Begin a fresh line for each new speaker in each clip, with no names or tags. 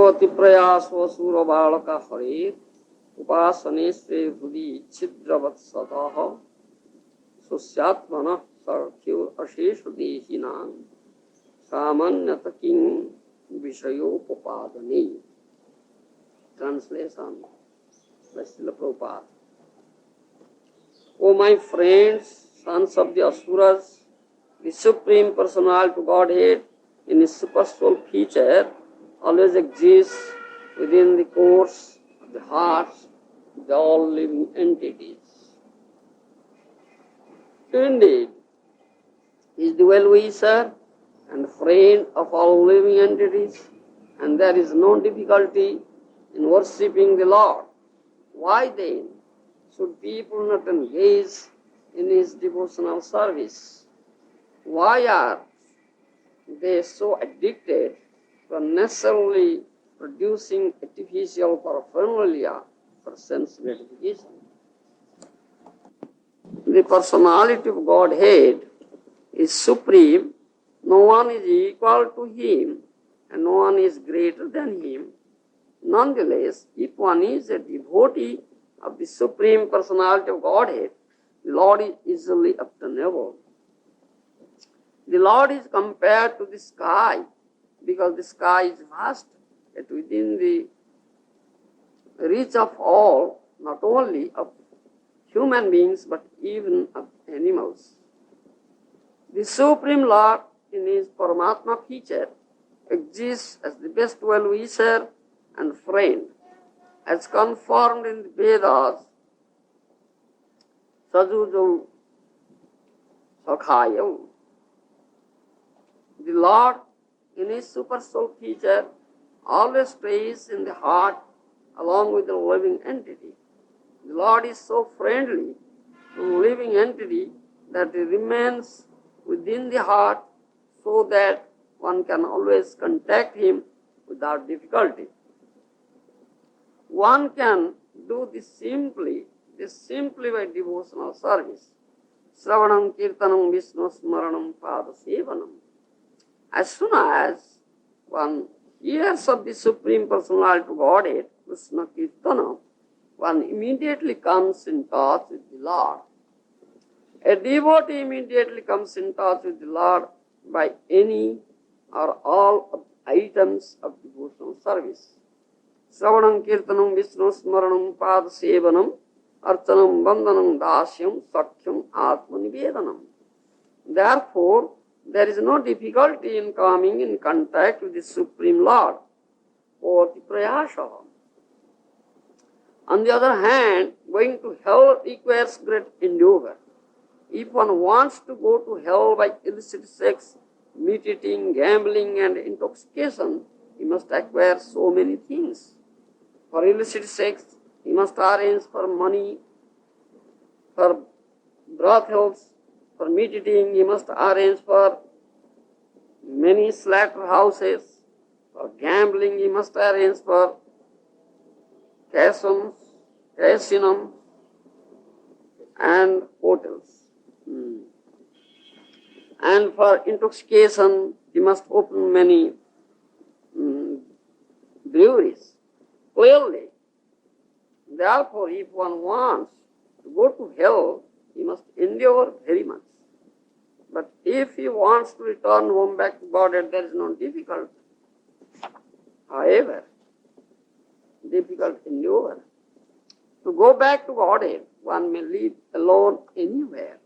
Koti prayaso sura balaka harir upasane se hudi chidravat sadaha susyatmana sarkyu asheshu dehinam samanyataking vishayopapadane. Translation by Srila Prabhupada. O my friends, sons of the Asuras, the Supreme Personality of Godhead in His super soul feature always exists within the course of the hearts of all living entities. Indeed, He is the well-wisher and friend of all living entities, and there is no difficulty in worshipping the Lord. Why then should people not engage in His devotional service? Why are they so addicted to unnecessarily producing artificial paraphernalia for sense gratification? The personality of Godhead is supreme. No one is equal to Him, and no one is greater than Him. Nonetheless, if one is a devotee of the Supreme Personality of Godhead, the Lord is easily obtainable. The Lord is compared to the sky because the sky is vast, yet within the reach of all, not only of human beings but even of animals. The Supreme Lord in His Paramatma feature exists as the best well-wisher and friend, as confirmed in the Vedas, Sajujo Sakhayam. The Lord in His super soul feature always stays in the heart along with the living entity. The Lord is so friendly to the living entity that He remains within the heart so that one can always contact Him without difficulty. One can do this simply by devotional service. Sravanam kirtanam Vishnu smaranam pada sevanam. As soon as one hears of the Supreme Personality of Godhead, Krishna Kirtana, one immediately comes in touch with the Lord. A devotee immediately comes in touch with the Lord by any or all of the items of devotional service. Sravanam Kirtanam Vishnu smaranam pada sevanam archanam vandanam dasyam sakhyam atma nivedanam. Therefore, there is no difficulty in coming in contact with the Supreme Lord or the prayasa. On the other hand, going to hell requires great endeavor. If one wants to go to hell by illicit sex, meat eating, gambling and intoxication, he must acquire so many things. For illicit sex, he must arrange for money. For brothels, for meat eating, he must arrange for many slaughterhouses. For gambling, he must arrange for casinos and hotels. And for intoxication, he must open many breweries. Clearly, therefore, if one wants to go to hell, he must endure very much. But if he wants to return home back to Godhead, there is no difficulty. However, difficult endeavor. To go back to Godhead, one may live alone anywhere,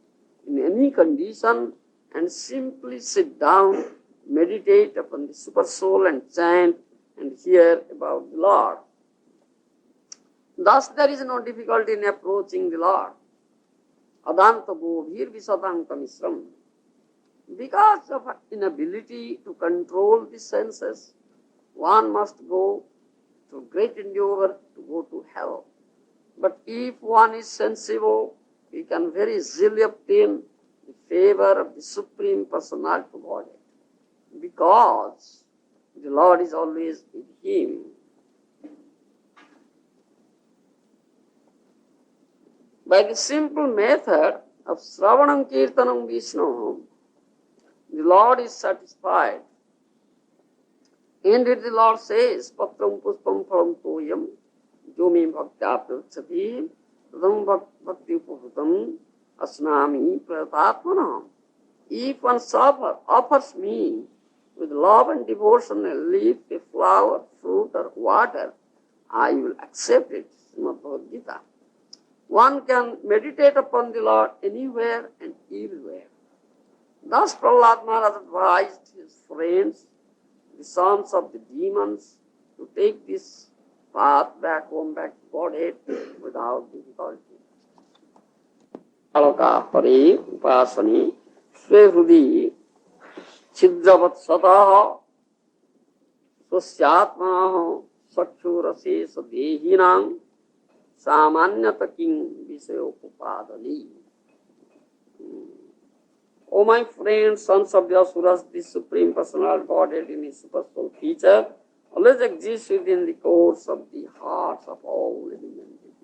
in any condition, and simply sit down, meditate upon the super soul and chant and hear about the Lord. Thus there is no difficulty in approaching the Lord. Adanta govir visatanta misram. Because of inability to control the senses, one must go through great endeavor to go to hell. But if one is sensible, he can very easily obtain the favor of the Supreme Personality of Godhead, because the Lord is always with him. By the simple method of Sravanam Kirtanam Vishnu, the Lord is satisfied. And the Lord says, Patram puspam phalam toyam yomi bhaktya prachati tadam bhakti upabhutam asnami pratatmanam. If one offers me with love and devotion a leaf, a flower, fruit or water, I will accept it. Śrīmad-Bhāgavatam. One can meditate upon the Lord anywhere and everywhere. Thus Prahlāda Maharaj advised his friends, the sons of the demons, to take this path back home, back to Godhead without difficulty. Alaka pare upasani swehrudi छिद्रवत् सतः स्वस्यात्मनः चक्षुरशेष देहिनां सामान्यत किं विषयोपपादने. O my friends, sons of the Asuras, the Supreme Personal Godhead in His super soul feature always exists within the course of the hearts of all living entities.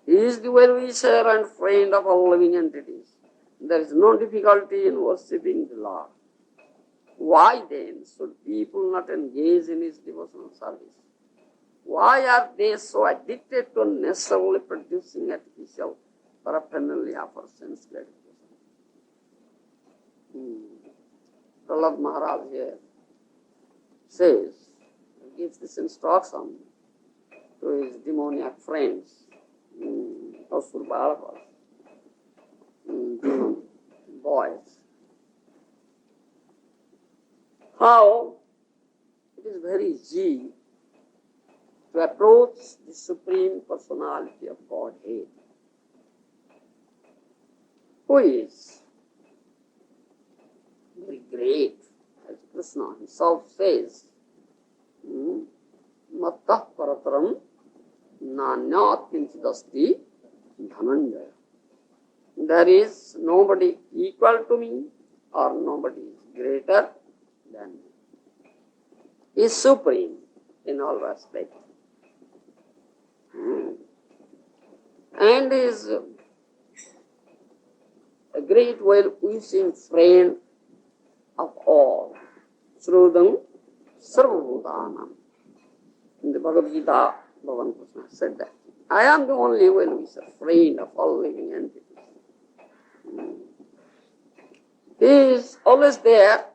He is the well-wisher and friend of all living entities. There is no difficulty in worshipping the Lord. Why then should people not engage in His devotional service? Why are they so addicted to necessarily producing artificial paraphernalia for sense gratification? Prahlāda Maharaj here says, gives this instruction to his demoniac friends, Asur Balakas, boys. How it is very easy to approach the Supreme Personality of Godhead, who is very great, as Krishna himself says, Mattah parataram nanyat kinchidasti dhananjaya. There is nobody equal to me or nobody is greater than me. He is supreme in all respects. And is a great well-wishing friend of all. Srudam Sarvabhutanam. In the Bhagavad Gita, Bhagavan Krishna said that. I am the only well-wisher, friend of all living entities. He is always there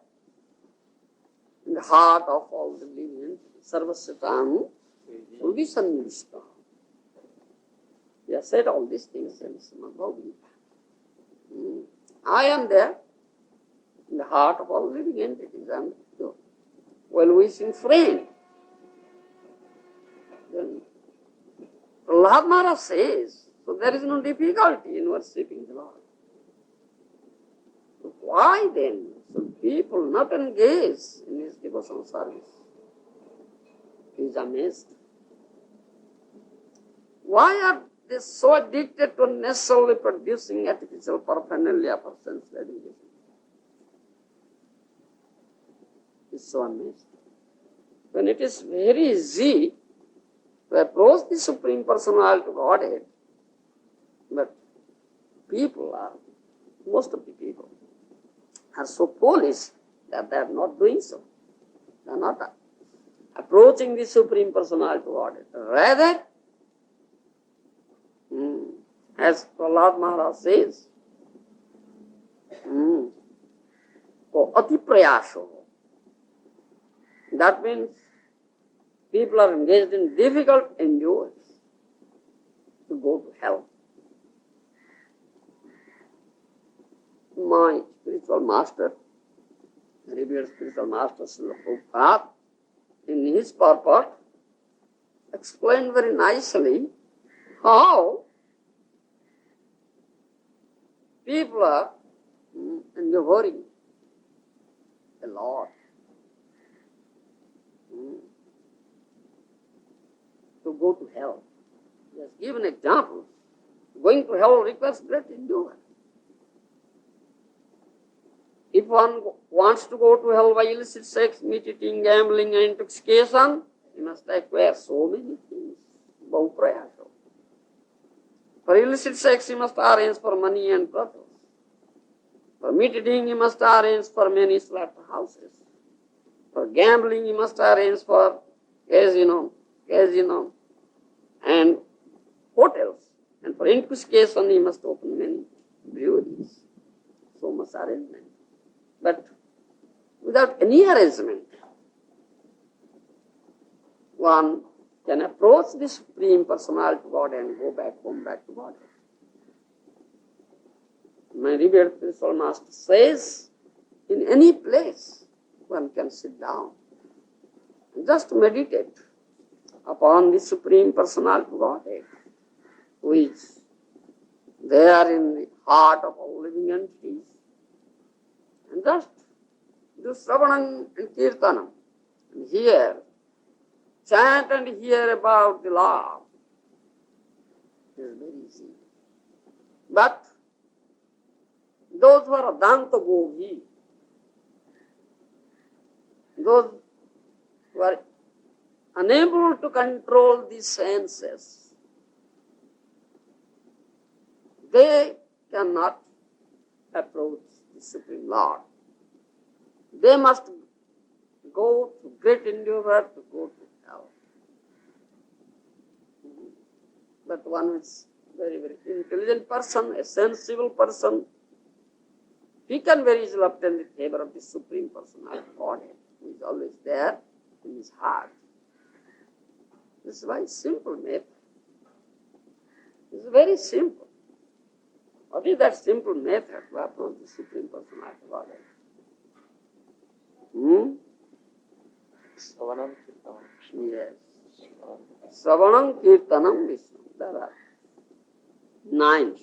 in the heart of all the living entities. Sarvasyatam Udisannishta. He has said all these things in Śrīmad-Bhāgavatam. I am there in the heart of all living entities. I am the well-wishing friend. Then Prahlāda Maharaj says, so there is no difficulty in worshipping the Lord. So why then should people not engage in His devotional service? He is amazed. Why are they so addicted to necessarily producing artificial paraphernalia for sense gratification? He is so amazed. When it is very easy to approach the Supreme Personality of Godhead, but most of the people are so foolish that they are not doing so. They are not approaching the Supreme Personality of Godhead. Rather, as Prahlāda Maharaj says, ati prayasho. That means people are engaged in difficult endurance to go to hell. My spiritual master, revered spiritual master Srila Prabhupada, in his purport, explained very nicely how people are enduring a lot to go to hell. He has given examples. Going to hell requires great endurance. If one wants to go to hell by illicit sex, meat eating, gambling, and intoxication, he must acquire so many things. Bhauprayasho. For illicit sex, he must arrange for money and brothels. For meat eating, he must arrange for many slaughterhouses. For For gambling, you must arrange for casino, and hotels. And for intoxication, you must open many breweries. So much arrangement. But without any arrangement, one can approach the Supreme Personality of God and go back home, back to God. My revered spiritual master says, in any place, one can sit down and just meditate upon the Supreme Personality of Godhead, who is there in the heart of all living entities, and just do Shravanam and Kirtanam, and hear, chant and hear about the Lord. It is very easy. But those who are Adanta Gogi, those who are unable to control the senses, they cannot approach the Supreme Lord. They must go to great endeavor to go to hell. But one is very, very intelligent person, a sensible person, he can very easily obtain the favor of the Supreme Personality of Godhead, who is always there in his heart. This is very simple method. This is very simple. What is that simple method to approach the Supreme Personality of Godhead?
Savanam Kirtanam.
Yes. Savanam Kirtanam Vishnu. There are 9.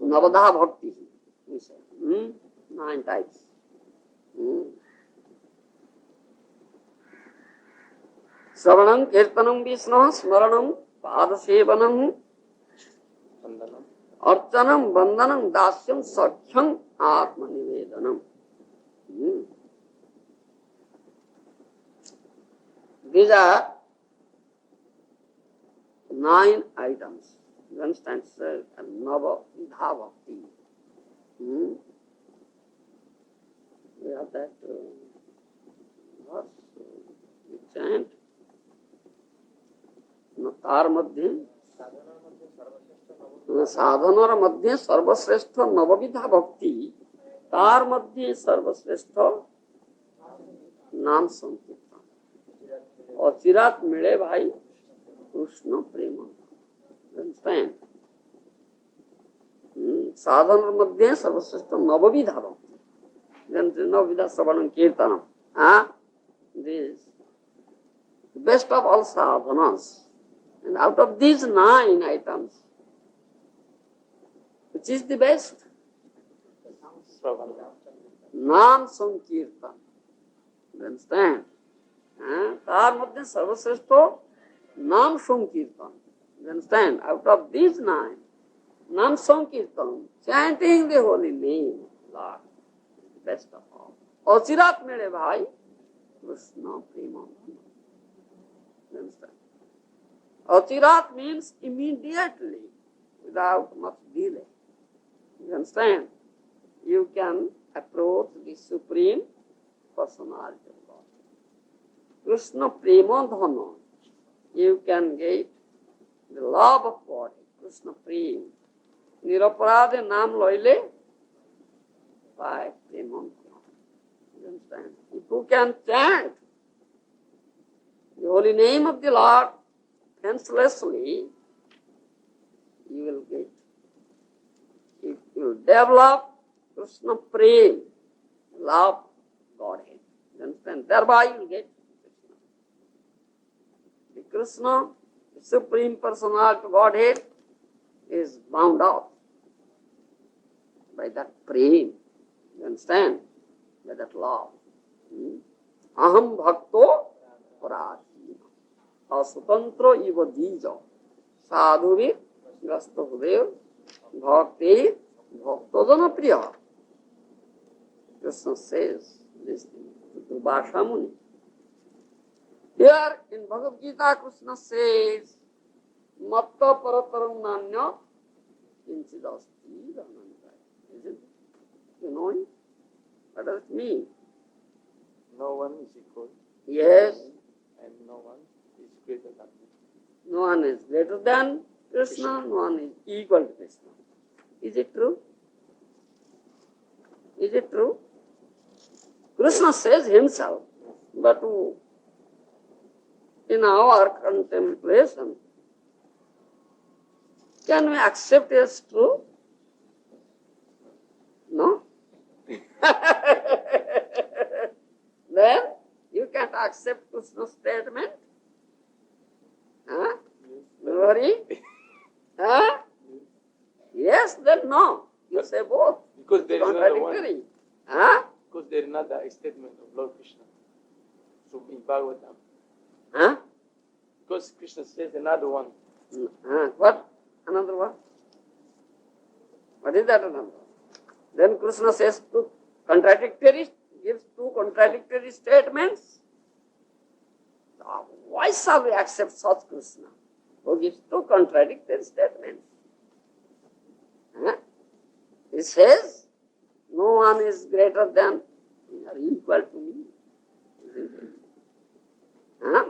Navadha Bhakti, we say. 9 types. Savanam Kirtanam Vishnu, Smaranam, Padasevanam, Archanam, Bandhanam, Dasyam, Sakhyam, Atma Nivedanam. These are 9 items. You understand? Nava Vidha Bhakti. We have that verse, we chant. तार मध्य साधनार मध्य सर्वश्रेष्ठ नवविधा भक्ति तार मध्य सर्वश्रेष्ठ नाम संकीर्तन और चिरात मिले भाई कृष्ण प्रेम साधन मध्य सर्वश्रेष्ठ नवविधा भक्ति नवविधा श्रवण कीर्तन this best of all sadhanas. And out of these 9 items, which is the best? Nam Sankirtan. You understand? Tar Madhya Sarvasreshto Nam Sankirtan. You understand? Out of these 9, Nam Sankirtan, chanting the holy name, Lord, best of all. Achirat mere bhai, Krishna Prema. You understand? Achirat means immediately, without much delay. You understand? You can approach the Supreme Personality of God. Krishna Prema Dhana. You can get the love of God. Krishna Prema. Niraparade Nam Loile by Prema Dhana. You understand? If you can chant the holy name of the Lord senselessly, you will get. If you develop Krishna Prema, love Godhead, you understand? Thereby you will get Krishna. The Krishna, the Supreme Personality of Godhead, is bound up by that Prema. You understand? By that love. Aham bhakto parati. Asutantro iva dija. Sadhuvi gasta hudev bhakti bhaktojana priya. Krishna says this to Bhasha Muni. Here in Bhagavad Gita, Krishna says, Matta parataram nanya kinchidasti dhananjaya. Isn't it? You know it? What does it mean?
No one is equal.
Yes.
And no one is greater than him.
No one is greater than Krishna, no one is equal to Krishna. Is it true? Is it true? Krishna says himself, but in our contemplation, can we accept as true? No? Then you can't accept Krishna's statement? Huh? Worry? Huh? Yes, then no. You say both.
Because there is another one.
Contradictory. Huh?
Because there is another statement of Lord Krishna. So in Bhagavatam.
Huh?
Because Krishna says another one.
What? Another one? What is that another one? Then Krishna says gives two contradictory statements. Why shall we accept such Krishna who gives two contradictory statements? Huh? He says, no one is greater than, you are equal to me. Isn't it?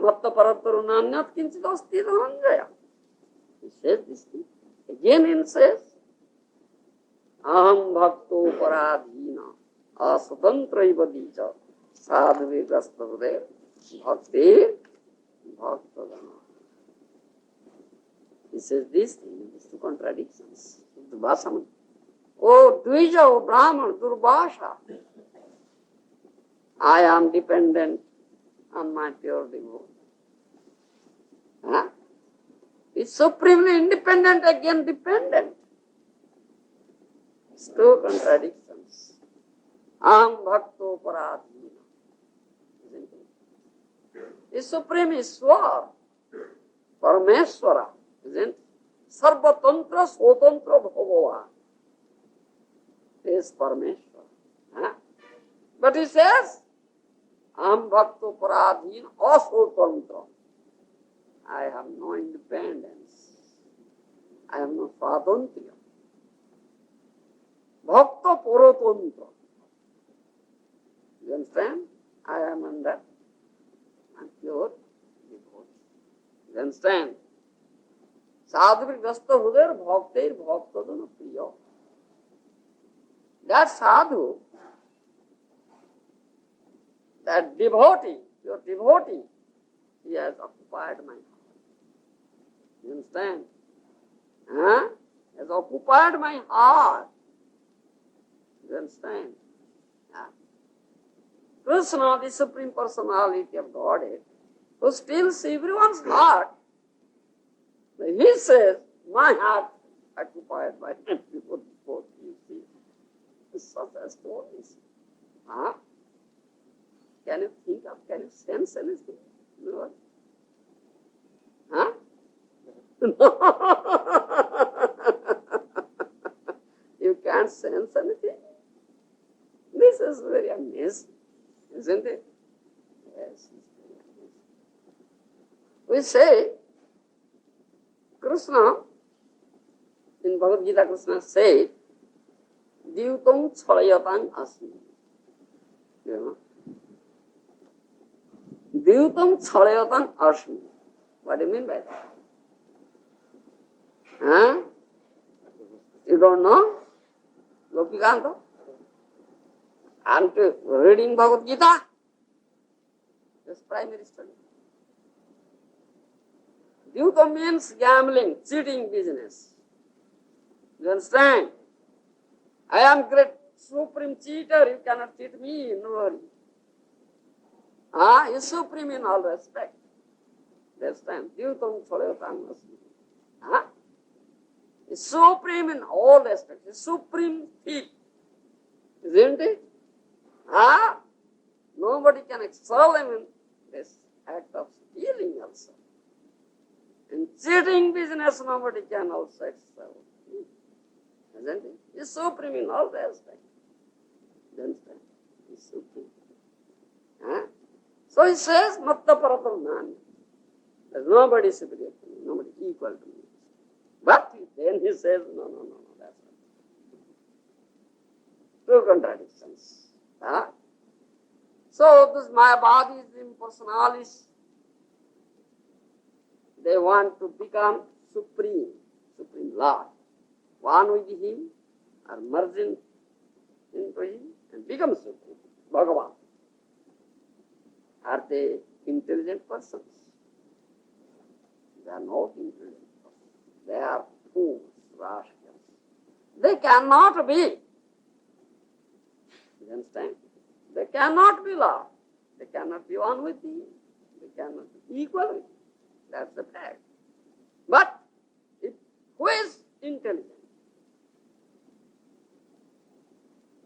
Matta parataru nanyat kinchit asti dhananjaya. He says this thing. Again he says, aham bhakto paradhina aswatantra ivadicha sadhve gastavade bhakti bhaktadana. He says this thing, these two contradictions. Oh Dvija, oh Brahman, Durbhasha, I am dependent on my pure devotee. It's supremely independent, again dependent. It's two contradictions. Aham bhakto paradhina. Isn't it? It's supreme Ishwar, Parameshwara, isn't it? Sarvatantra Swatantra Bhagava is Parameshwara. But he says, Aham bhakto paradhina aswatantra. I have no independence. I have no swatantriya. Bhakta paratantra. You understand? I am under and pure devotee. You understand? Sadhvi gasta huder bhaktir bhaktadana priya. That sadhu, that devotee, your devotee, he has occupied my heart. You understand? Has occupied my heart. You understand? Krishna, the Supreme Personality of Godhead, who steals everyone's heart, he says, my heart occupied by devotee. You see, it's such a story. Can you think of, can you sense anything? No. You can't sense anything? This is very amazing, isn't it? Yes, it's very amazing. We say, Krishna, in Bhagavad Gita, Krishna said, Dyutam Chhalayatang Asmi. You know? Dyutam Chhalayatang Asmi. What do you mean by that? You don't know? Gopikanta? Aren't you reading Bhagavad Gita? That's primary study. Dyutam means gambling, cheating business. You understand? I am great supreme cheater, you cannot cheat me, no worry. He is supreme in all respect. That's time. Dyutam Chhalayatang Asmi. He is supreme in all respects. He is supreme thief. Isn't it? Nobody can excel him in this act of stealing also. In cheating business, nobody can also excel. Isn't it? He is supreme in all respects. Understand? He is supreme. So he says, Matta Paratam Nani. There's nobody superior to me, nobody equal to me. But then he says, no, that's not. Two contradictions. So this Mayavadis, impersonalists, they want to become supreme Lord. One with him or merging into him and become supreme, Bhagavan. Are they intelligent persons? They are not intelligent persons. They are fools, rascals. They cannot be. You understand? They cannot be Lord. They cannot be one with him. They cannot be equal with him. That's the fact. But who is intelligent?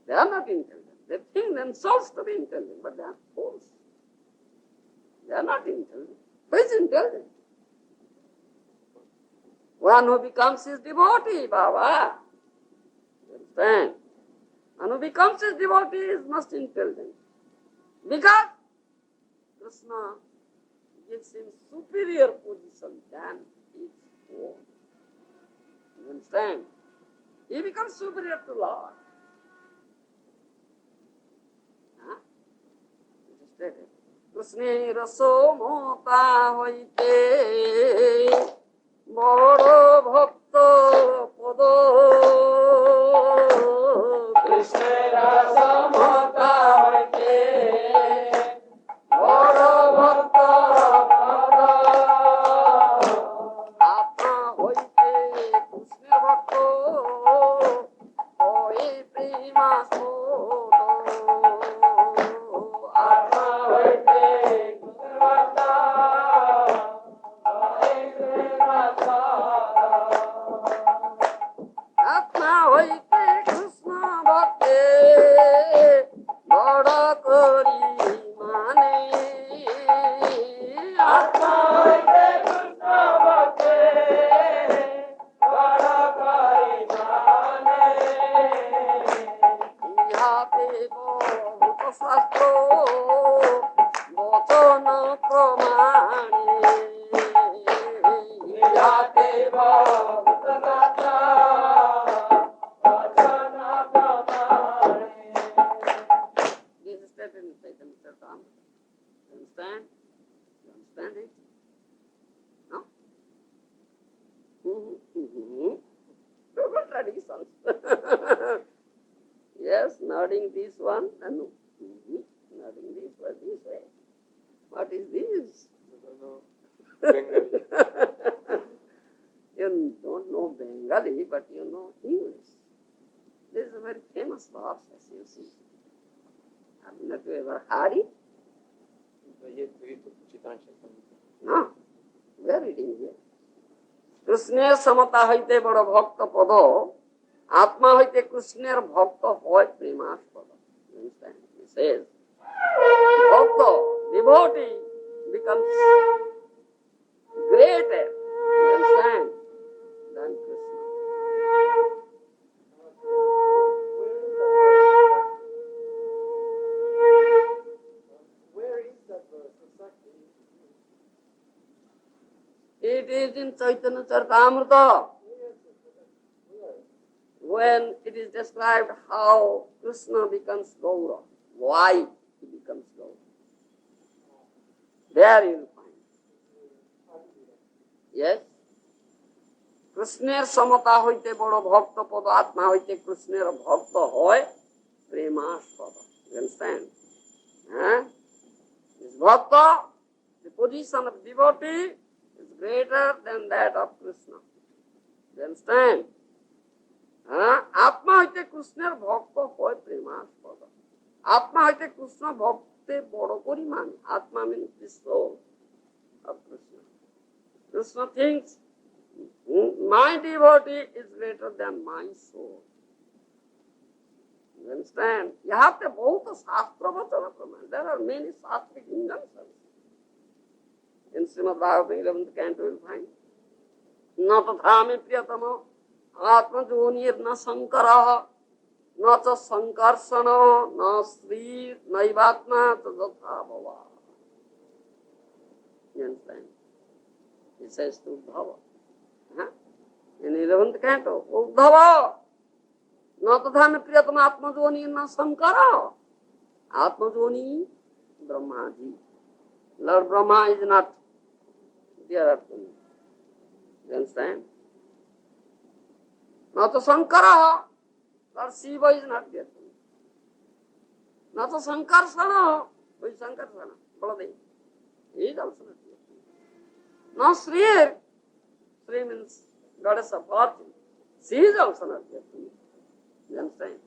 They are not intelligent. They think themselves to be intelligent, but they are fools. They are not intelligent. Who is intelligent? One who becomes his devotee, Baba. You understand? One who becomes his devotee is most intelligent. Because Krishna gives him superior position than his own. You understand? He becomes superior to Lord. Huh? It is stated. Krishna raso mota hoite boro bhakta podo. Krishna raso mota hoite boro bhakta podo. Atma hoite Krishna bhakto hoi prema soto. Atma hoite Krishna bhakta hoi prema soto. Atma hoite Krishna bhakte bada kari mane. Atma hoite Krishna bhakte bada kari mane. Ihate bhut shastro bachana pramane. Ihate bhut shastro bachana pramane. This is stated in Chaitanya Charitamrita. You understand? You understand it? No? Good traditions. Yes, nodding this one and nodding this one this way. What is this?
Bengali.
You don't know Bengali, but you know English. This is a very famous verse, as you see. Have not you ever heard it? No. We are reading here. Krishna samata haite bada bhakta pada, atma haite Krishna bhakta hoy premaspada. You understand? He says, bhakta, devotee, becomes greater, you understand, than Krishna.
Where is that verse exactly?
It is in Chaitanya Charitamrita. When it is described how Krishna becomes Gour, why he becomes Gour. There you will find. Yes? Krishner samata hoite bada bhakta pada, atma hoite Krishner bhakta hoy premaspada. You understand? Huh? This bhakta, the position of devotee, is greater than that of Krishna. You understand? Atma hoite Krishner bhakta hoy premaspada. Atma hoite Krishna bhakte bada kori mane. Atma means the soul of Krishna. Krishna thinks, my devotee is greater than my soul. You understand? You have to both the Shastra Vachana Praman. There are many Shastric injunctions. In Śrīmad-Bhāgavatam 11th canto you will find. Na tathame priyatama atma jonir na sankara na cha sankarsana na sri naivatma cha jatha bhava. You understand? He says to Uddhava. In 11th canto, Uddhava na tathame priyatama atma jonir na sankara. Atma joni Brahmaji. Lord Brahma is not there at me. You understand? Nata Sankara, Lord Shiva is not there to me. Nata Sankarsana, who is Sankarsana? Baladev. He is also not there to me. No Sri, Sri means goddess of fortune. She is also not there to me. You understand?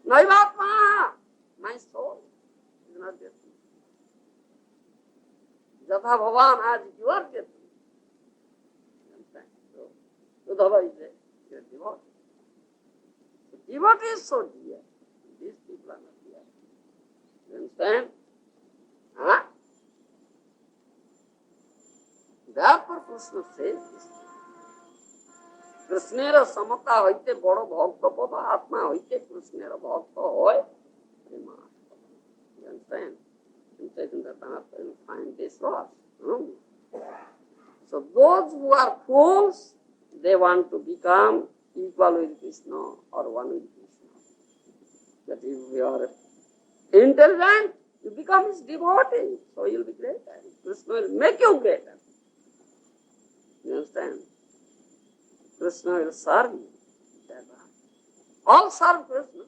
Naivatma, my soul, is not there to me. Jatha Bhavan, as you are there to me. You understand? So, Udhava is there. You are devotee. So, devotee is so dear. These people are not dear. You understand? Huh? Therefore, Krishna says this. Krishnera samata hoite boro bhakta pada atma hoite Krishnera bhakta hoy prema. You understand? In Chaitanya-Bhāgavatam you find this verse. So those who are fools, they want to become equal with Krishna or one with Krishna. But if you are intelligent, you become his devotee, so you will be greater. Krishna will make you greater. You understand? Krishna will serve you. All serve Krishna.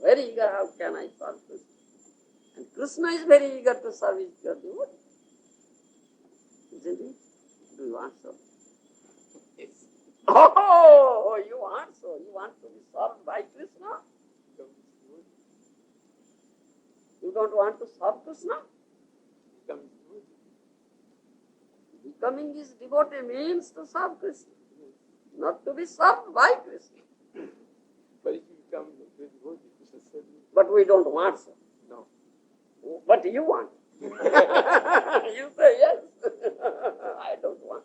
Very eager, how can I serve Krishna? And Krishna is very eager to serve his pure devotee. Isn't it? Do you want so?
Yes.
Oh, you want so? You want to be served by Krishna? You don't want to serve Krishna? Becoming his devotee means to serve Krishna, not to be served by Krishna.
But if you become a devotee, Krishna said,
But we don't want so.
no.
But you want. You say yes. I don't want.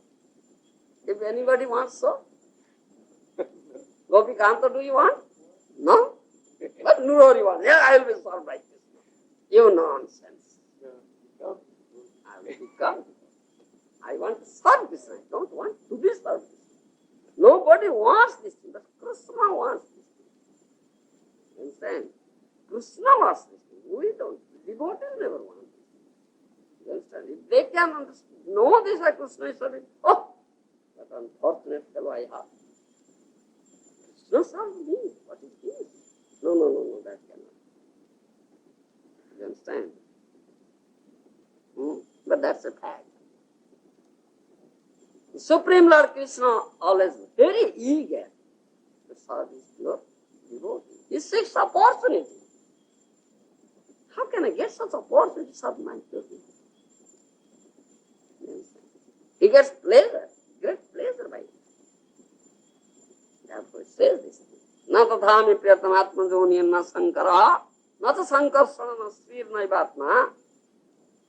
If anybody wants so, Gopikanta, do you want? No? But nobody wants. Yeah, I will be served by Krishna. You nonsense. I will become. I want to serve Krishna. I don't want to be served. Nobody wants this thing, but Krishna wants this thing. You understand? Krishna wants this thing. We don't. Devotees never want this thing. You understand? If they can know this, like Krishna is serving, oh, that unfortunate fellow I have. Krishna served me. What is this? No, that cannot. You understand? But that's a fact. The Supreme Lord Krishna always very eager to serve his pure devotee. He seeks opportunity. How can I get such opportunity to serve my pure devotee? He gets pleasure, great pleasure by it. Therefore he says this thing. Na tathami priyatam atmajoni na sankara, na ta sankarsana na Śrīmad-Bhāgavatam,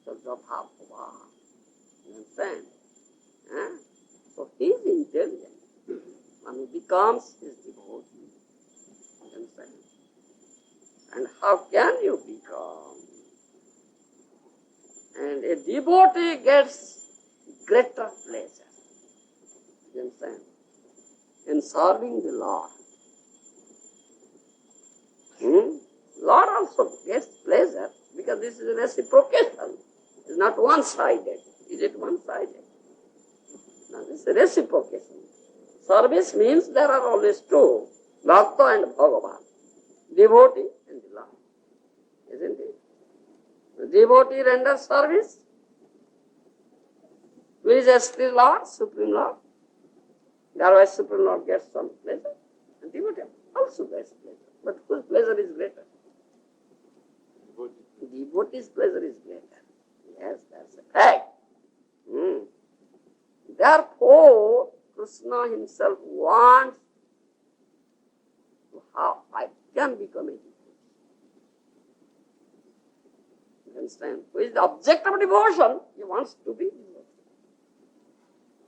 so jatha bhava. You understand? So he is intelligent. When he becomes his devotee. You understand? And how can you become? And a devotee gets greater pleasure. You understand? In serving the Lord. Lord also gets pleasure because this is a reciprocation. It's not one-sided. Is it one-sided? No, this is reciprocation. Service means there are always two, Bhakta and Bhagavan, devotee and the Lord. Isn't it? The devotee renders service, pleases the Lord, Supreme Lord. Otherwise, Supreme Lord gets some pleasure, and devotee also gets pleasure. But whose pleasure is greater? Devotee's pleasure is greater. Yes, that's a fact. Therefore, Krishna himself wants to how I can become a devotee. You understand? Who is the object of devotion? He wants to be devotee.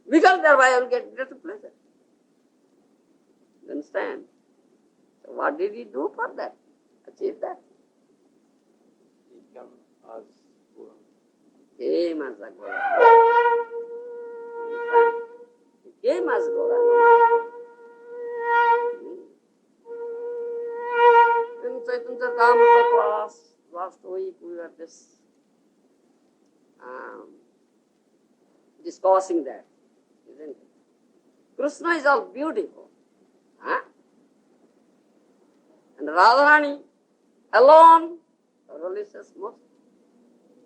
Because thereby I will get greater pleasure. You understand? So what did he do for that? Achieve that.
He comes as Gour.
Came as a Gour. He came as Gour. In Chaitanya class, last week we were discussing that, isn't it? Krishna is all beautiful. Huh? And Radharani alone releases most.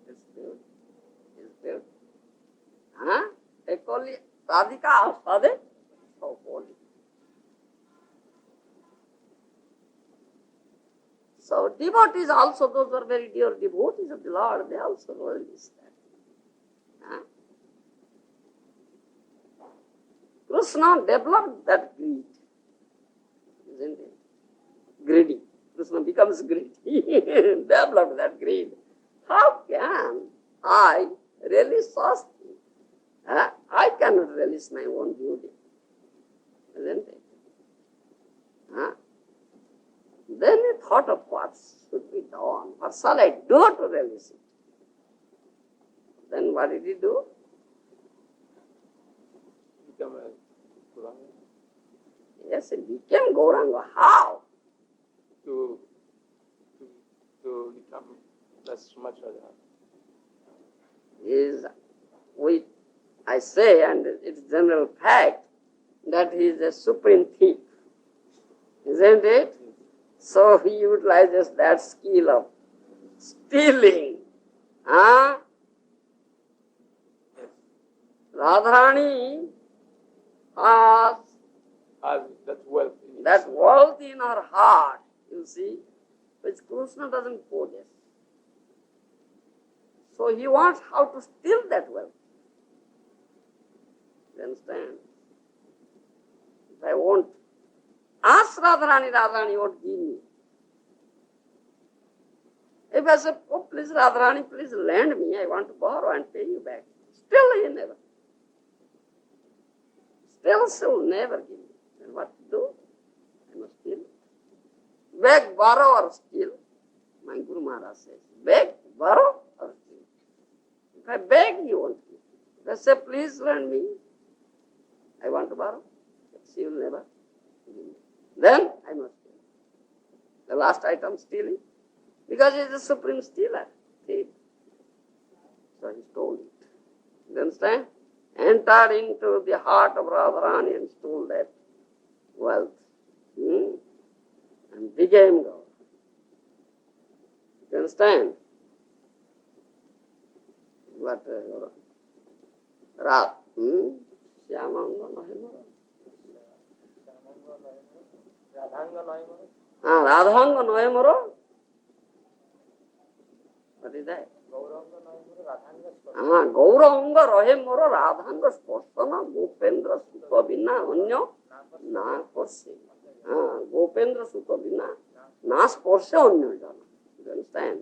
It's beautiful. It's beautiful. Huh? Equally, Radhika Asade, so holy. So devotees also, those who are very dear devotees of the Lord, they also release that. Huh? Krishna developed that greed, isn't it? Greedy. Krishna becomes greedy. Developed that greed. How can I release such things? I cannot release my own beauty, isn't it? Then he thought of what should be done. What shall I do to release it? Then what did he do?
Become a Gauranga.
Yes, he became Gauranga. How?
To become less much Radha.
I say, and it's general fact, that he is a supreme thief. Isn't it? So he utilizes that skill of stealing. Radharani has
that wealth
in her heart, you see, which Krishna doesn't possess. So he wants how to steal that wealth. You understand? If I won't ask Radharani won't give me. If I say, oh please Radharani, please lend me, I want to borrow and pay you back. Still he never. Still she will never give me. Then what to do? I must steal. Beg, borrow or steal. My Guru Maharaj says, beg, borrow or steal. If I beg, you won't give. If I say, please lend me, I want to borrow, she will never give me. Then I must steal. The last item, stealing. Because he is a supreme stealer, thief. So he stole it. You understand? Entered into the heart of Radharani and stole that wealth. And became God. You understand? What? Shyamanga Nahimara. Radhanga Noyamara. What is that? Gauranga Rahemara Radhanga Sporsana Gopendra Sutta Vina Anyo Na Porse. Gopendra Sutta Vina Na Sporse Anyo Jana. You understand?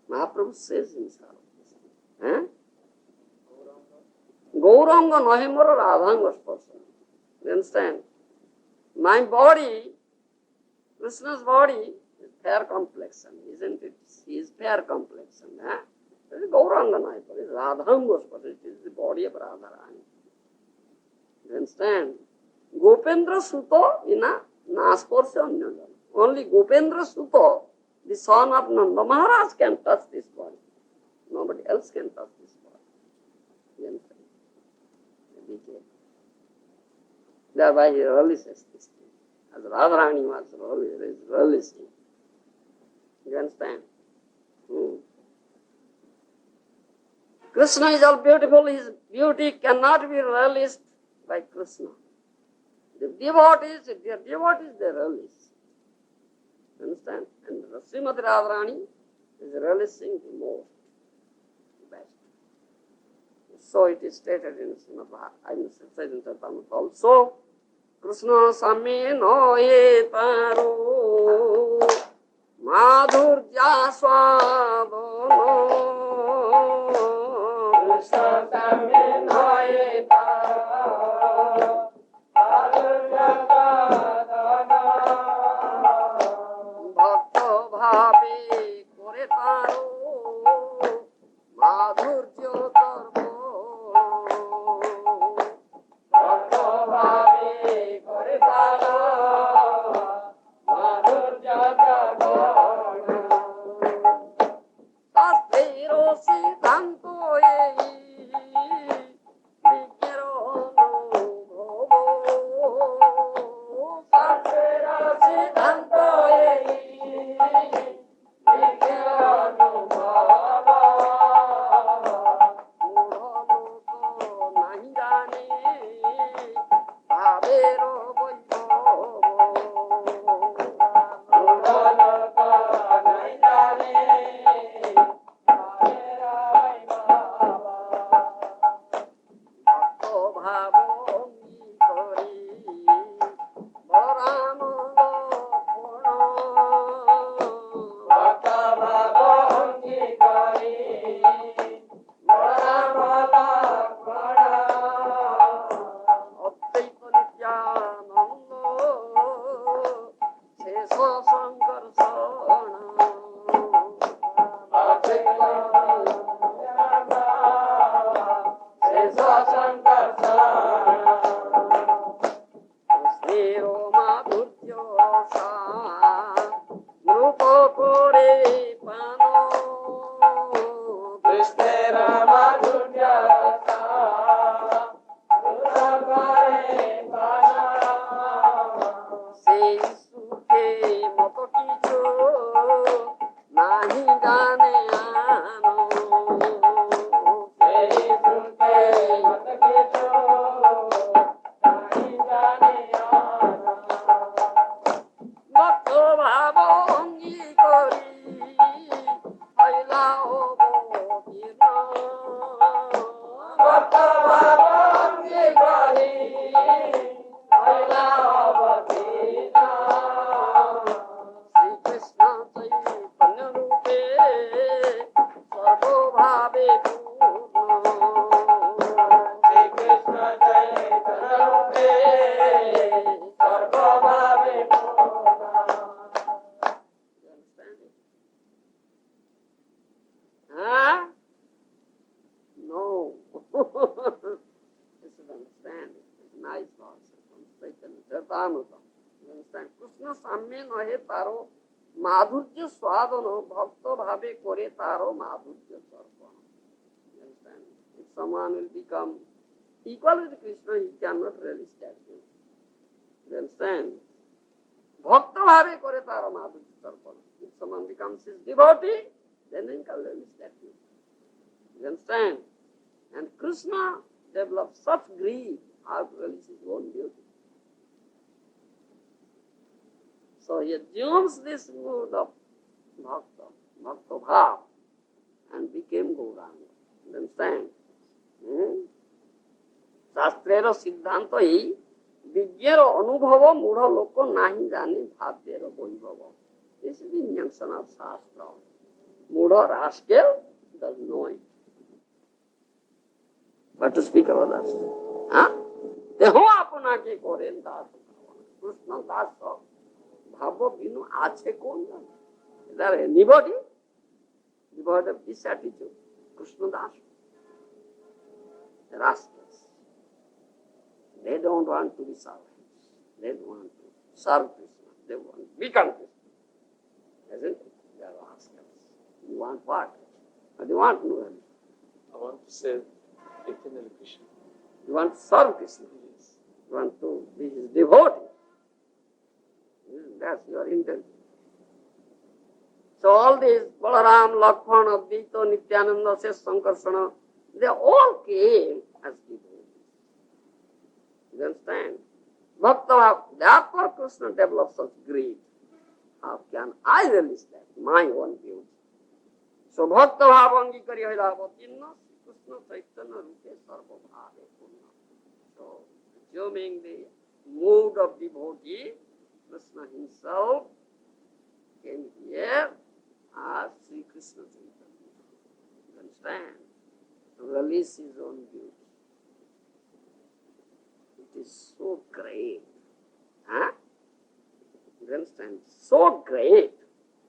Mahaprabhu says himself. Gauranga Nohemara Radhanga Sporsana. You understand? My body, Krishna's body, is fair complexion, isn't it? He is fair complexion. It is Gauranga Naipur, it is Radhanga, it is the body of Radharani. You understand? Gopendra Suto Vina Nasporse Anyajana. Only Gopendra Suto, the son of Nanda Maharaj, can touch this body. Nobody else can touch this body. You understand? Thereby he releases this thing. As Radharani was releasing. You understand? Krishna is all beautiful. His beauty cannot be released by Krishna. The devotees, if they are devotees, they release. You understand? And Srimati Radharani is releasing the most best. So it is stated in Śrīmad-Bhāgavatam also. Krishna Same Noye Taro Madhurya Swadono. Krishna Same Noye Taro Madhurya Swadono. Bhakta Bhavi Kore Taro Madhurya Tarbo. Bhakta Bhavi Kore Taro Madhurya Tarbo. সিদ্ধান্ত এই বিজ্ঞের অনুভব শাস্ত্রের সিদ্ধান্ত এই বিজ্ঞের অনুভব মূঢ় লোক নাহি জানে ভাবের বৈভব कृष्ण साम्य नहे तारो माधुर्य स्वादन भक्त भावे करे तारो माधुर्य सर्पण. If someone will become equal with Krishna, he cannot really stand him. You understand? Bhakta bhave kore taro madhurya sarpana. If someone becomes his devotee, then he can really stand him. You understand? And Krishna develops such greed how to realize his own beauty. So he assumes this mood of bhakta bhav, and became Gauranga. You understand? शास्त्रेर सिद्धांत ही विज्ञेर अनुभव मूढ़ लोक नहीं जाने भाव्येर वैभव. This is the injunction of Shastra. Mudha rascal does know it. But to speak about that, देहो अपना के करें दास कृष्ण दास भाव बिनु आछे कौन जाने. Is there anybody devoid of this attitude? Krishna das. The rascals. They don't want to be servants. They don't want to serve Krishna. They want to become Krishna. Isn't it? They are rascals. You want what? What do you want to do?
I want to serve eternal Krishna.
You want to serve Krishna.
Yes.
You want to be his devotee. That's your intention. So all these Balaram, Lakshmana, Advaita, Nityananda, Sankarsana, they all came as devotees. You understand? Bhakta, therefore Krishna develops such greed. How can I realize that? My own beauty. So Bhakta Bhavangi Kari Hailavatinna, Krishna Chaitanya Rupe Sarva Bhave Punna. So, assuming the mood of devotee, Krishna himself came here as Sri Krishna Chaitanya. You understand? To release his own beauty. It is so great. You understand? So great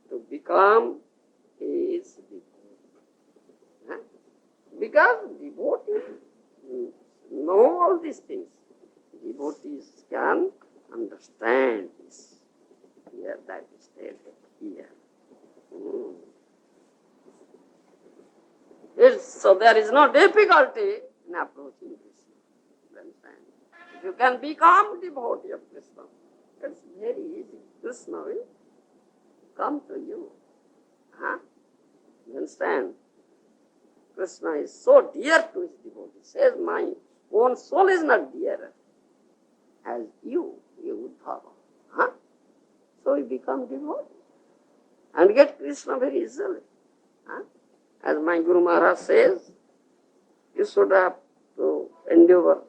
to become his devotee. Because devotees know all these things. Devotees can understand this. Here, that is stated here. So there is no difficulty in approaching Krishna. Understand? If you can become devotee of Krishna, it's very easy. Krishna will come to you. Huh? You understand? Krishna is so dear to his devotee. Says, my own soul is not dearer as you Uddhava. Huh? So you become devotee and get Krishna very easily. Huh? As my Guru Maharaj says, you should have to endeavor.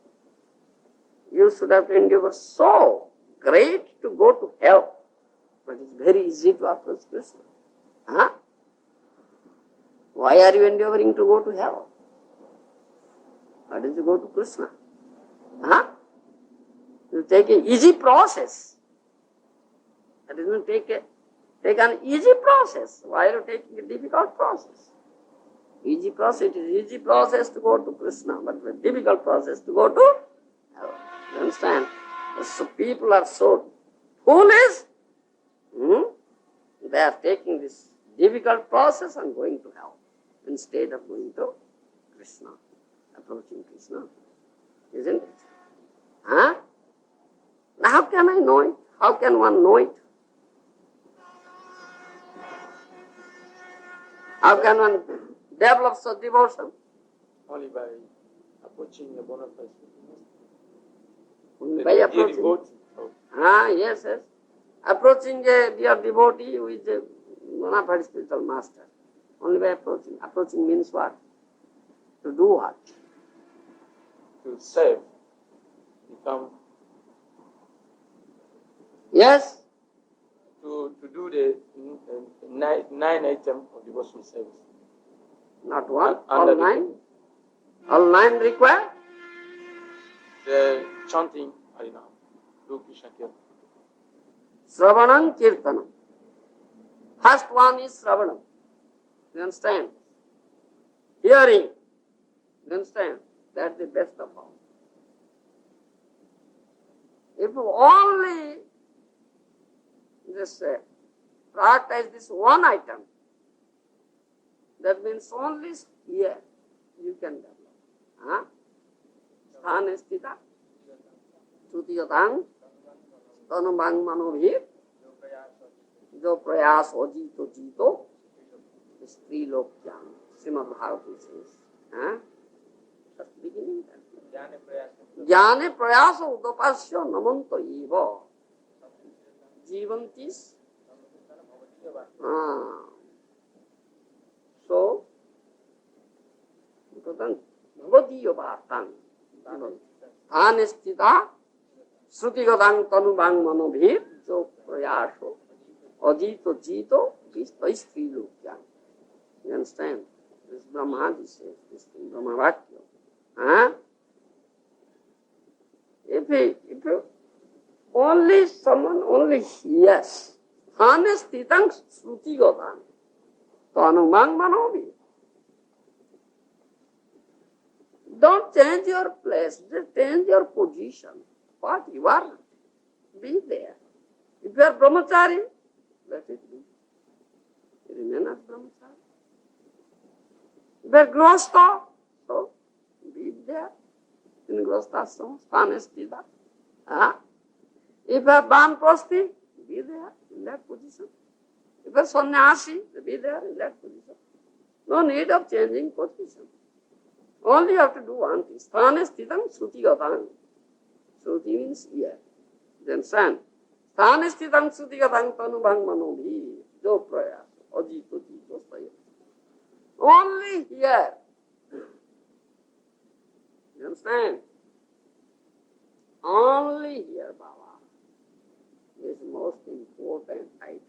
You should have to endeavor so great to go to hell. But it's very easy to approach Krishna. Huh? Why are you endeavoring to go to hell? Why don't you go to Krishna? Huh? You take an easy process. That is not take an easy process. Why are you taking a difficult process? Easy process, it is easy process to go to Krishna, but a difficult process to go to hell. You understand? So people are so foolish. They are taking this difficult process and going to hell instead of going to Krishna, approaching Krishna. Isn't it? Huh? Now how can I know it? How can one know it? How can one develop such devotion?
Only by approaching the bona fide
By approaching. Yes. Approaching a dear devotee who is a bona fide spiritual master. Only by approaching. Approaching means what? To do what?
To serve, become.
Yes.
To do the nine items of devotional service.
Not one, all nine. All nine required.
The chanting Harinam, do Krishna Kirtan.
Sravanam Kirtanam. First one is Sravanam. You understand? Hearing. You understand? That's the best of all. If you only just practice this one item, that means only here you can develop. Huh? Sthane sthita, Sutiyatang, Tanubang Manobhir, Jo Prayas Ojito Jito, Srila Śrīmad-Bhāgavatam says. Huh? That's the beginning. Jnane prayasa udapasya namanto eva. Jivantis. So, bhavadiya bhartang. Thane sthita srutigadang tanubang manobhir jo prayaso ajito jito vistai strilokyam. You understand? This Brahmaji says, this thing, Brahmavakya. Huh? If only someone only hears, Thane stitang sruti godan, tanumang manobi. Don't change your place, just change your position. What you are, be there. If you are brahmachari, let it be. Remain as brahmachari. If you are grihastha, so be there. In grihasthashrama, sthane sthita. If you are banprasthi, be there in that position. If you are sannyasi, be there in that position. No need of changing position. Only you have to do one thing. Sthane sthitam sruti gatang. Sruti means ear. Then san. Sthane sthitam sruti gatang tanubhang manobhi. Jo prayas. Ajito jito staya. Only here. You understand? Only here, Baba, is most important item.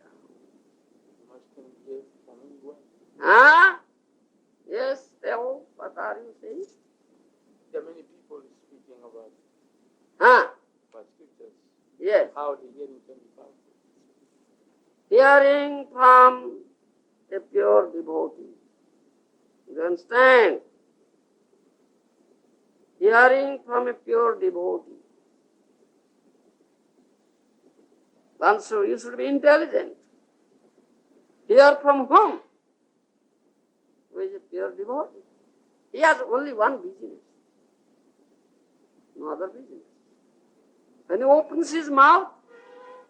Huh? Yes, tell, what are you saying?
There are many people speaking about scriptures.
Yes.
How the hearing can be found.
Hearing from a pure devotee. You understand? Hearing from a pure devotee. Also, you should be intelligent. Hear from whom? Who is a pure devotee. He has only one business, no other business. When he opens his mouth,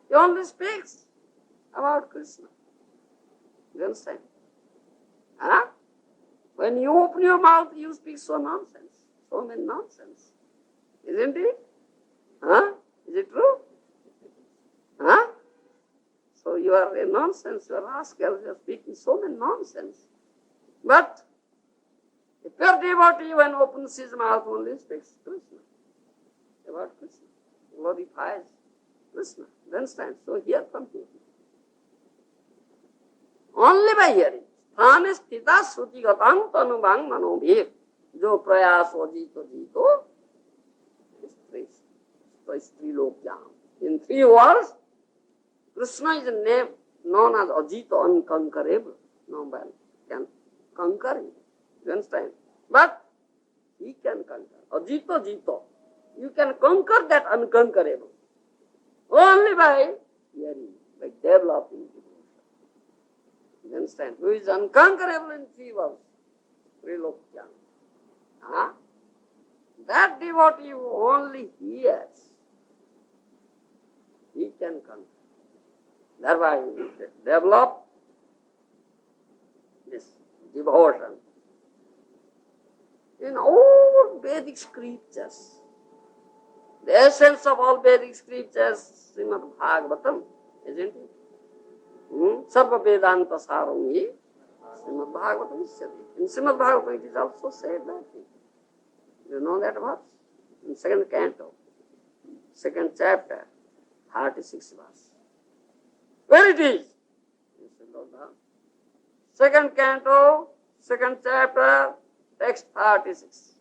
he only speaks about Krishna. You understand? Huh? When you open your mouth, you speak so many nonsense. Isn't it? Huh? Is it true? Huh? So you are a nonsense, you are rascal, you are speaking so many nonsense. But a pure devotee, when opens his mouth, only speaks Krishna. About Krishna. Glorifies Krishna. You understand? So hear from him. Only by hearing. स्थाने स्थिता श्रुतिगतां तनुभां मनोभिर जो प्रयासो जीतो जीतो Srila. In 3 words, Krishna is a name known as Ajito, unconquerable. No one can conquer him. You understand? But he can conquer. Ajito, Jito. You can conquer that unconquerable. Only by hearing, by developing devotion. You understand? Who is unconquerable in 3 words? Srila. Huh? That devotee who only hears, he can conquer. Thereby we develop this devotion. In all Vedic scriptures, the essence of all Vedic scriptures, Śrīmad-Bhāgavatam, isn't it? Sarva Vedanta Sarangi, Śrīmad-Bhāgavatam is said. In Śrīmad-Bhāgavatam it is also said that. You know that verse? In 2nd canto, 2nd chapter, 36th verse. Where it is? 2nd canto, 2nd chapter, text 36.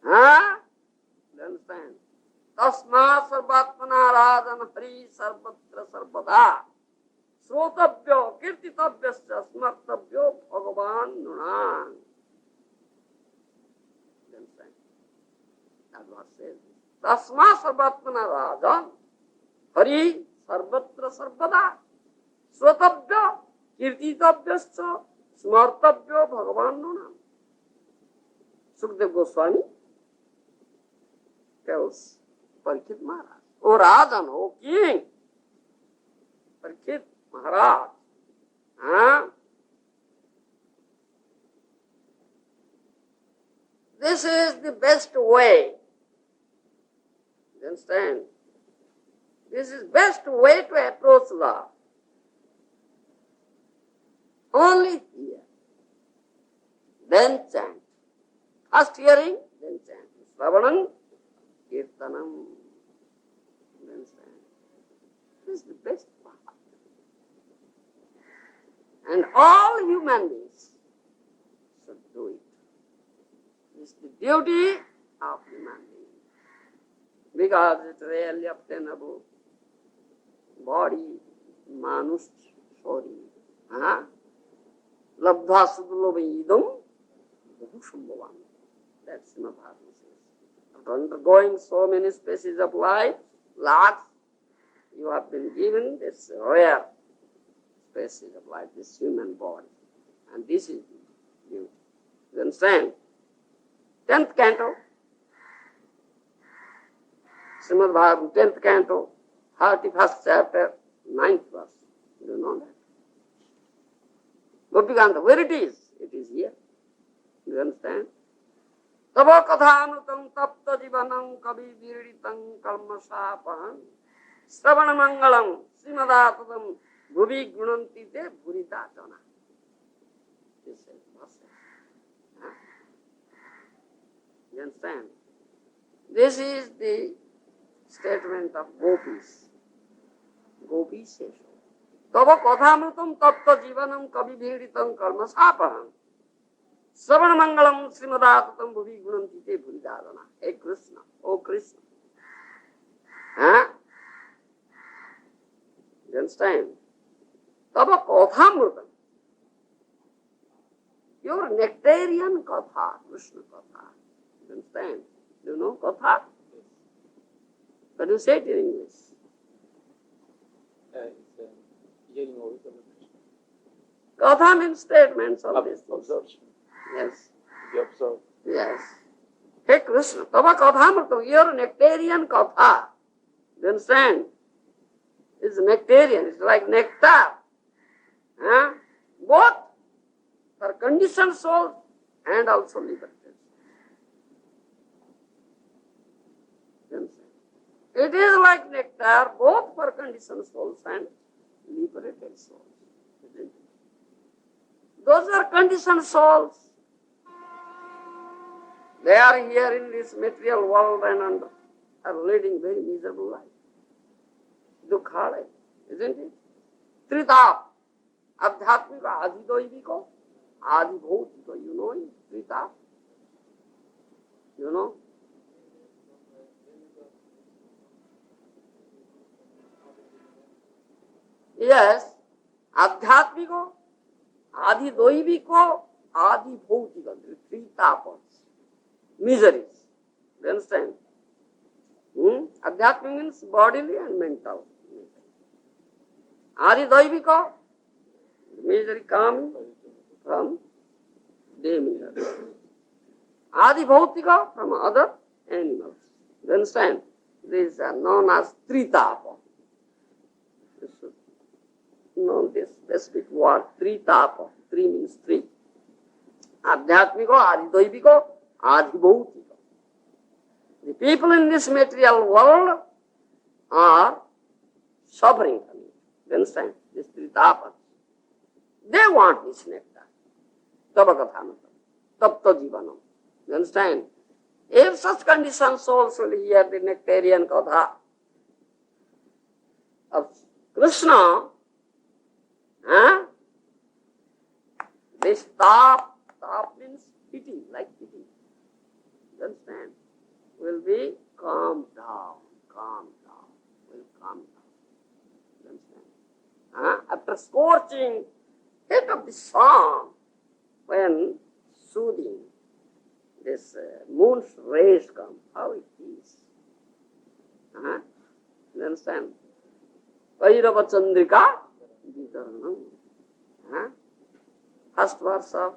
Huh? You understand? Tasma sarvatmana rajan hari sarvatra sarvada srotabhyo kirtitabhyasya smartabhyo bhagavan nunan. You understand? That verse says, Tasma sarvatmana rajan hari sarvatra sarvada srotabhyo kirtitabhyasya smartabhyo bhagavan nunan. Sukadeva Goswami tells Parikshit Maharaj, O Rajan, O King, Parikshit Maharaj, this is the best way. You understand? This is best way to approach love. Only hear, then chant. First hearing, then chant. Shravanam, Kirtanam. You understand? This is the best part. And all human beings should do it. This is the duty of human beings. Because it's rarely obtainable. Body, manush, sorry. Labdha sudulabha idam, bhushambhavam. That's Śrīmad-Bhāgavatam says. After undergoing so many species of life, lakhs, you have been given this rare species of life, this human body. And this is you. You understand? 10th canto, Śrīmad-Bhāgavatam, 10th canto, 31st chapter, 9th verse. You know that? Gopikanta, where it is? It is here. You understand? Tava kathanutam tapta jivanam kavi viritam kalmasapaham Sravana mangalam srimadatam bhuvi gunanti te bhurita jana. This is verse. You understand? This is the statement of gopis. Gopis says, Tava kathanutam tapta jivanam kavi viritam kalmasapaham Sravana mangalam srimadatam bhuvi gunanti te bhurita jana. Hey Krishna, oh Krishna. You understand? Tava kathamrutam. Your nectarian katha, Krishna katha. You understand? Do you know katha? But you say it in English.
It's hearing always of Krishna.
Katha means statements of this.
Absorption.
Yes.
be absorbed.
Yes. Hey Krishna, Tava Kathamritam, your nectarian Katha, you understand? It's nectarian, it's like nectar. Huh? Both for conditioned souls and also liberated. You understand? It is like nectar both for conditioned souls and liberated souls. Isn't it? Those are conditioned souls. They are here in this material world and are leading very miserable life. Dukkhale, isn't it? Tritap, Adhyatmika, Adhidoiviko, Adhibhautiko. You know it? Tritap? You know? Yes, Adhyatmiko, Adhidoiviko, Adhibhautiko. Three tapas. Miseries. You understand? Adhyatmika means bodily and mental. Adhidoiviko, misery coming from demigods. Adhibhautika from other animals. You understand? These are known as Tritapa. You should know this specific word, Tritapa. Three means three. Adhyatmiko, Adhidoiviko, Adhibhautika. The people in this material world are suffering from it. You understand? These three tapas. They want this nectar. Tava Kathamritam. Tapta Jivanam. You understand? If such conditioned souls will hear the nectarian Katha of Krishna, this tap means pity, like pity. You understand? Will be calmed down, will calm down. You understand? After scorching heat of the sun, when soothing, this moon's rays come, how it is. You understand? Vairava Chandrika Vitaranam. First verse of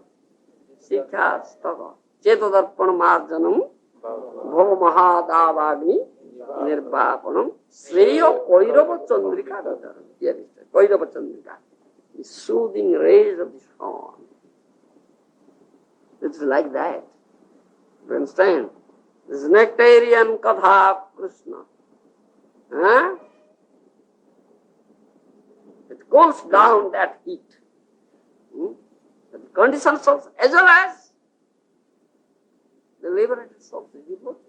Sikha Stava. Chetodarpana Marjanam Bho Mahadavagni Nirvapanam Sreyo Vairava Chandrika Vitaranam. Here is it. Vairava Chandrika. The soothing rays of the sun. It's like that. You understand? This nectarian Katha of Krishna. It cools down that heat. The conditioned souls as well as the liberated souls, the devotees.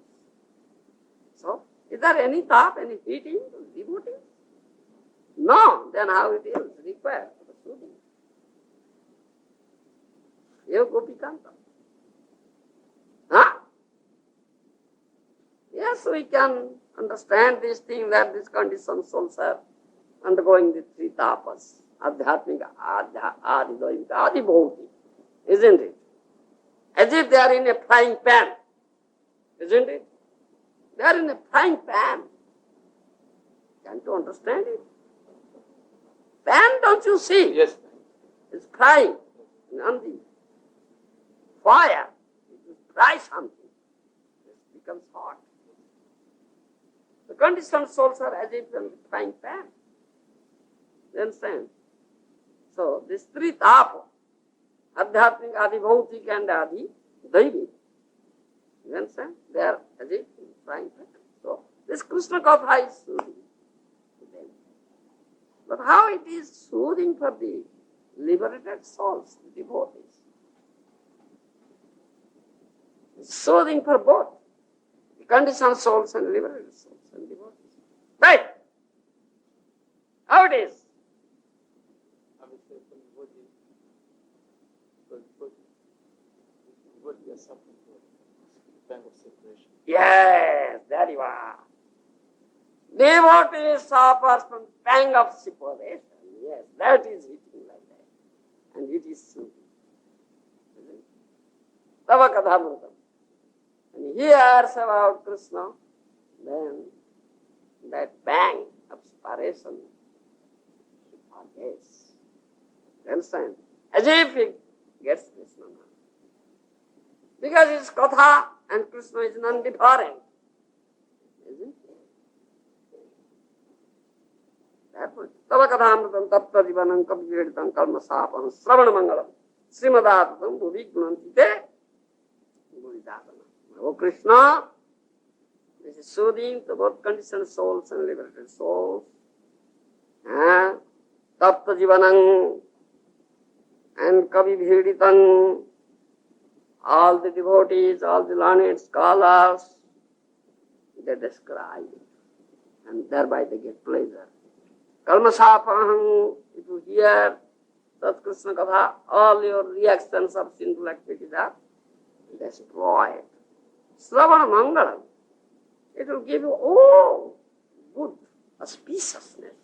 So, is there any thought, any heating to the devotees? No, then how it is required for the soothing? Eva Gopikanta. Yes, we can understand this thing that these conditioned souls are undergoing the three tapas. Adhyatmika, Adhidoivika, Adhibhauti. Isn't it? As if they are in a frying pan. Isn't it? They are in a frying pan. Can't you understand it? Pan, don't you see?
Yes.
It's frying on the fire. It will fry something. It becomes hot. The conditioned souls are as if in a frying pan. You understand? So, these three tapas, Adhyatmik, Adhibhautik and Adhidaivik. You understand? They are as if in a frying pan. So, this Krishna Katha is soothing to them. But how it is soothing for the liberated souls, the devotees? It's soothing for both the conditioned souls and liberated souls and devotees. Right? How it is?
We are suffering from the pang of separation.
Yes, there you are. Devotee suffers from pang of separation. Yes, that is hitting like that. And it is soothing. Tava Kathamritam. And he hears about Krishna, then that pang of separation he forgets. You understand? As if he gets Krishna now. Because it's Katha and Krishna is non-different. Isn't it? Therefore, Tava Kathamritam Tattva Jivanam Kapiveditam Kalma Sapam Sravana Mangalam Śrīmad-Bhāgavatam Bhubaneswar Oh Krishna, this is soothing to both conditioned souls and liberated souls. Tattva Jivanam and Kapiveditam, all the devotees, all the learned scholars, they describe it, and thereby they get pleasure. Kalmasapaham, if you hear Tat Krishna Katha, all your reactions of sinful activities are destroyed. Sravana Mangalam, it will give you, good auspiciousness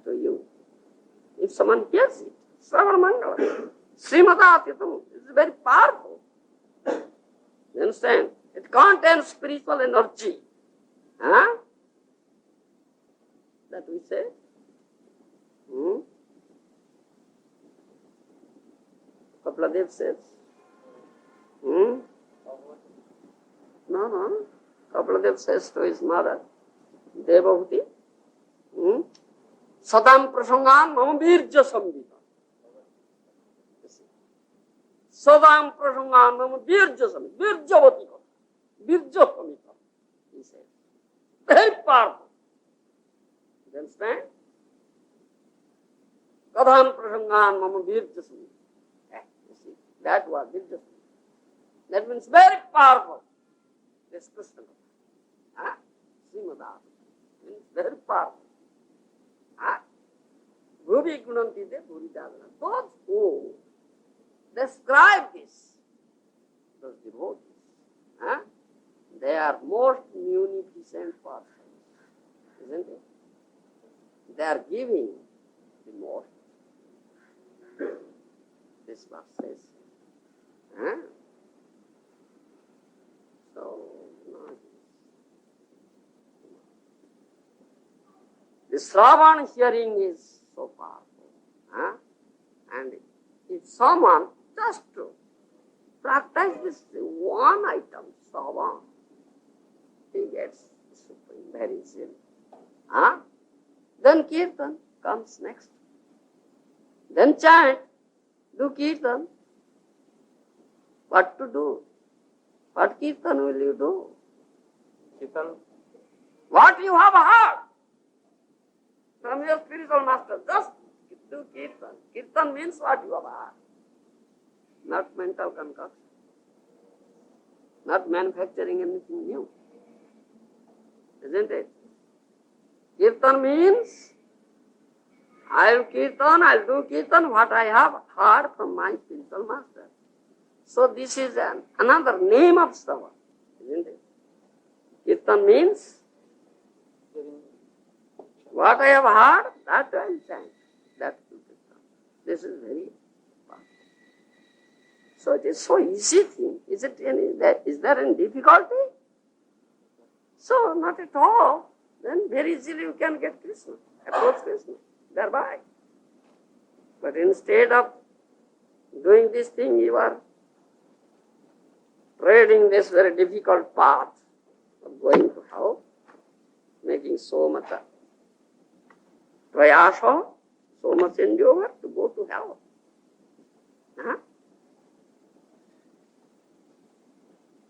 to you. If someone hears it, Sravana Mangalam, Śrīmad-Bhāgavatam is very powerful. You understand? It contains spiritual energy. That we say. Kapladev says. No. Kapladev says to his mother, Devahuti, Sadam prasangam mama virja samvita. Sadam prasangam mama virja samvita. Virjavati. Virja samvita. He said. Very powerful. You understand? Kadhan prasangan mama virja samvita. You see, that was virja samvita. That means very powerful. This Krishna. Śrīmad-Bhāgavatam means very powerful. Bhuvi gunanti de bhuri dadana. Those who describe this, those devotees, they are most munificent persons, isn't it? They are giving the most. This verse says. So, the Shravan hearing is so powerful. And if someone just to practice this one item, Shravan, he gets supreme very easily. Then Kirtan comes next. Then chant, do Kirtan. What to do? What Kirtan will you do?
Kirtan.
What you have heard from your spiritual master, just do Kirtan. Kirtan means what you have heard. Not mental concoction. Not manufacturing anything new. Isn't it? Kirtan means, I'll do Kirtan what I have heard from my spiritual master. So this is another name of Shravan, isn't it? Kirtan means, what I have heard, that I will chant. That will Kirtan. This is very powerful. So it is so easy thing. Is there any difficulty? So not at all. Then very easily you can get Krishna, approach Krishna, thereby. But instead of doing this thing, you are treading this very difficult path of going to hell, making so much prayasa, so much endeavor to go to hell.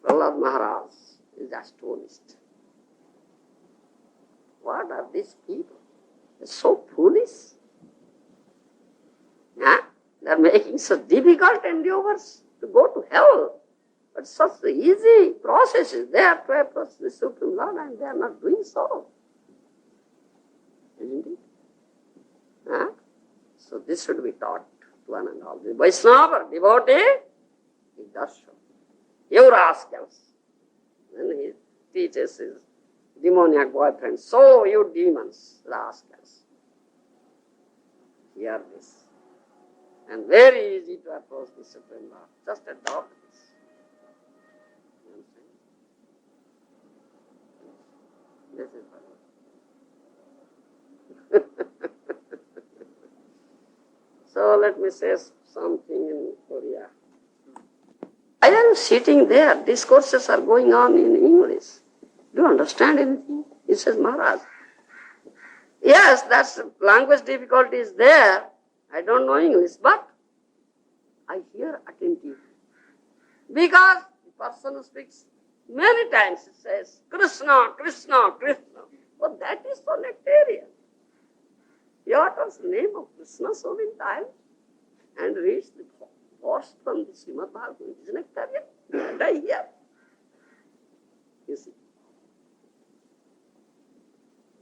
Prahlad Maharaj is astonished. What are these people? They're so foolish. They're making such difficult endeavors to go to hell. But such easy process is there to approach the Supreme Lord, and they are not doing so. Isn't it? So this should be taught to one and all. The Vaishnava or devotee, he does so. You rascals. Then he teaches his demoniac boyfriend, so you demons, rascals. Hear this. And very easy to approach the Supreme Lord. Just adopt this. You understand? This is So let me say something in Korea. Why are you sitting there? Discourses are going on in English. Do you understand anything? He says, Maharaj, yes, that's language difficulty is there. I don't know English, but I hear attentively. Because the person who speaks many times says, Krishna, Krishna, Krishna. Oh, that is so nectarian. You utter the name of Krishna so many times and reads the verse from the Śrīmad-Bhāgavatam. It is nectarian. And I hear. You see.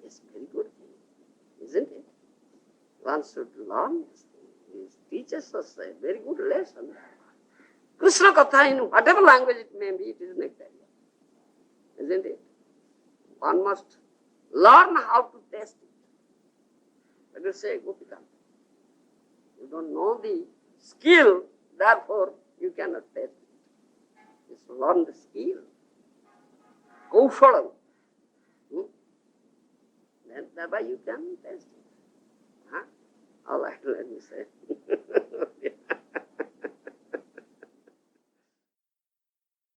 It's a very good thing, isn't it? One should learn this thing. His teaches us a very good lesson. Krishna Katha, in whatever language it may be, it is nectarian. Isn't it? One must learn how to test it. Let us say, Gopika, you don't know the skill, therefore you cannot test it. Just learn the skill. Kaushalam. Then thereby you can test it. Huh? All right, let me say.